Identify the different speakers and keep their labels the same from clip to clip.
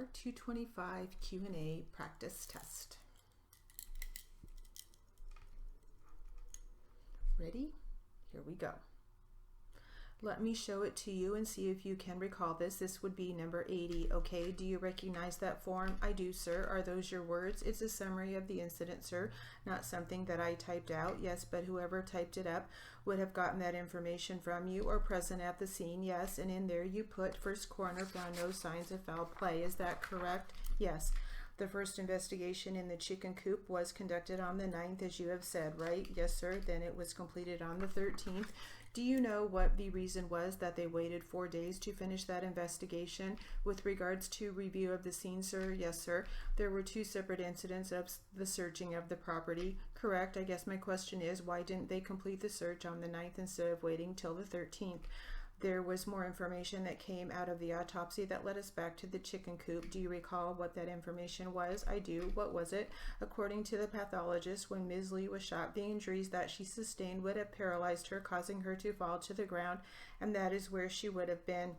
Speaker 1: Bar 225 Q&A practice test. Ready? Here we go. Let me show it to you and see if you can recall this. This would be number 80. Okay, do you recognize that form? I do, sir. Are those your words? It's a summary of the incident, sir, not something that I typed out. Yes, but whoever typed it up would have gotten that information from you or present at the scene. Yes, and in there you put first coroner found no signs of foul play. Is that correct? Yes. The first investigation in the chicken coop was conducted on the 9th, as you have said, right? Yes, sir. Then it was completed on the 13th. Do you know what the reason was that they waited 4 days to finish that investigation? With regards to review of the scene, sir? Yes, sir. There were 2 separate incidents of the searching of the property. Correct. I guess my question is, why didn't they complete the search on the 9th instead of waiting till the 13th? There was more information that came out of the autopsy that led us back to the chicken coop. Do you recall what that information was? I do. What was it? According to the pathologist, when Ms. Lee was shot, the injuries that she sustained would have paralyzed her, causing her to fall to the ground, and that is where she would have been.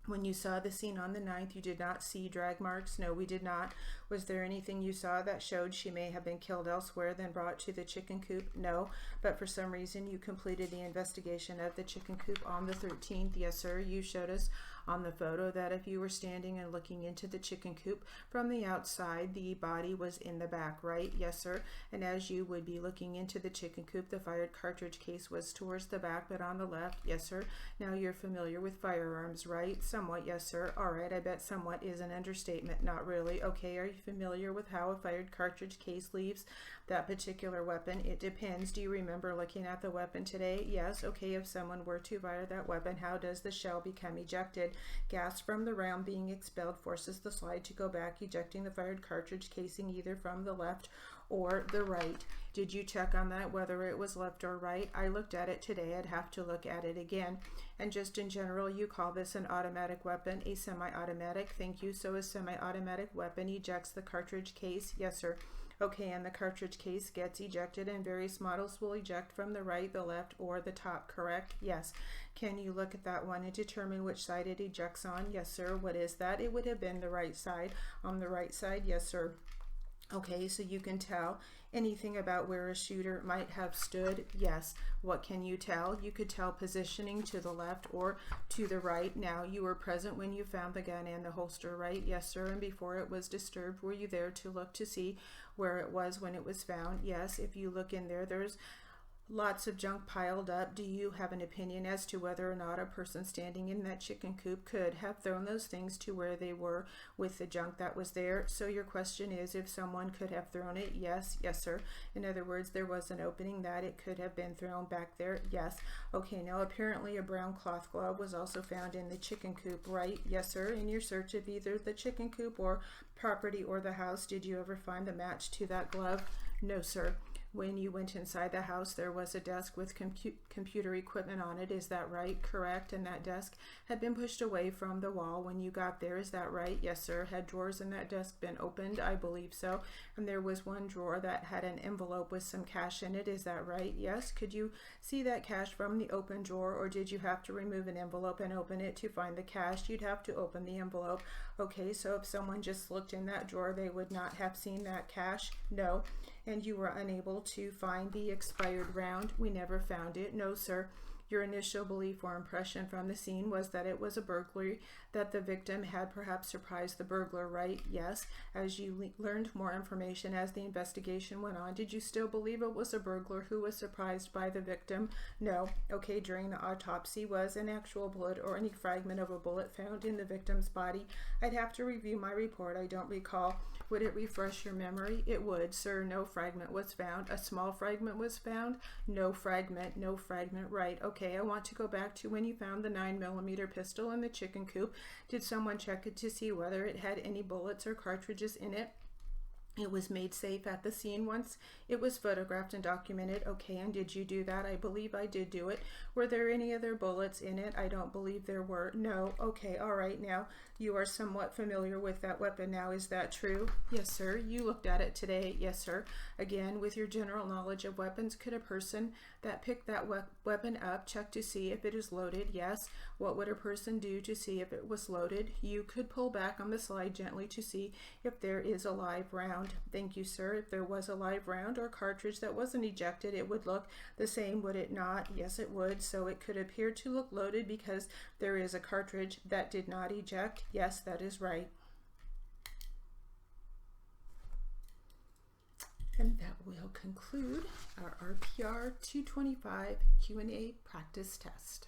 Speaker 1: When you saw the scene on the 9th, you did not see drag marks? No, we did not. Was there anything you saw that showed she may have been killed elsewhere than brought to the chicken coop? No, but for some reason you completed the investigation of the chicken coop on the 13th. Yes, sir. You showed us on the photo that if you were standing and looking into the chicken coop from the outside, the body was in the back, right? Yes, sir. And as you would be looking into the chicken coop, the fired cartridge case was towards the back, but on the left. Yes, sir. Now you're familiar with firearms, right? Somewhat, yes, sir. All right, I bet somewhat is an understatement. Not really. Okay, are you familiar with how a fired cartridge case leaves that particular weapon? It depends. Do you remember looking at the weapon today? Yes. Okay, if someone were to fire that weapon, how does the shell become ejected? Gas from the round being expelled forces the slide to go back, ejecting the fired cartridge casing either from the left or the right. Did you check on that, whether it was left or right? I looked at it today. I'd have to look at it again. And just in general, you call this an automatic weapon, a semi-automatic. Thank you. So a semi-automatic weapon ejects the cartridge case. Yes, sir. Okay, and the cartridge case gets ejected, and various models will eject from the right, the left, or the top, correct? Yes. Can you look at that one and determine which side it ejects on? Yes, sir. What is that? It would have been the right side. On the right side, yes, sir. Okay, so you can tell anything about where a shooter might have stood? Yes. What can you tell? You could tell positioning to the left or to the right. Now, you were present when you found the gun and the holster, right? Yes, sir. And before it was disturbed, were you there to look to see where it was when it was found? Yes. If you look in there, there's lots of junk piled up. Do you have an opinion as to whether or not a person standing in that chicken coop could have thrown those things to where they were with the junk that was there? So your question is if someone could have thrown it? Yes. Yes, sir. In other words, there was an opening that it could have been thrown back there? Yes. Okay, now apparently a brown cloth glove was also found in the chicken coop, right? Yes, sir. In your search of either the chicken coop or property or the house, did you ever find the match to that glove? No, sir. When you went inside the house, there was a desk with computer equipment on it. Is that right? Correct. And that desk had been pushed away from the wall when you got there. Is that right? Yes, sir. Had drawers in that desk been opened? I believe so. And there was one drawer that had an envelope with some cash in it. Is that right? Yes. Could you see that cash from the open drawer, or did you have to remove an envelope and open it to find the cash? You'd have to open the envelope. Okay, so if someone just looked in that drawer, they would not have seen that cash? No. And you were unable to find the expired round? We never found it. No, sir. Your initial belief or impression from the scene was that it was a burglary, that the victim had perhaps surprised the burglar, right? Yes. As you learned more information as the investigation went on, did you still believe it was a burglar who was surprised by the victim? No. Okay, during the autopsy, was an actual bullet or any fragment of a bullet found in the victim's body? I'd have to review my report. I don't recall. Would it refresh your memory? It would, sir. No fragment was found. A small fragment was found? No fragment. No fragment. Right. Okay, I want to go back to when you found the 9mm pistol in the chicken coop. Did someone check it to see whether it had any bullets or cartridges in it? It was made safe at the scene once. It was photographed and documented. Okay, and did you do that? I believe I did do it. Were there any other bullets in it? I don't believe there were. No. Okay, all right. Now, you are somewhat familiar with that weapon now. Is that true? Yes, sir. You looked at it today. Yes, sir. Again, with your general knowledge of weapons, could a person that picked that weapon up check to see if it is loaded? Yes. What would a person do to see if it was loaded? You could pull back on the slide gently to see if there is a live round. Thank you, sir. If there was a live round or cartridge that wasn't ejected, it would look the same, would it not? Yes, it would. So it could appear to look loaded because there is a cartridge that did not eject. Yes, that is right. And that will conclude our RPR 225 Q&A practice test.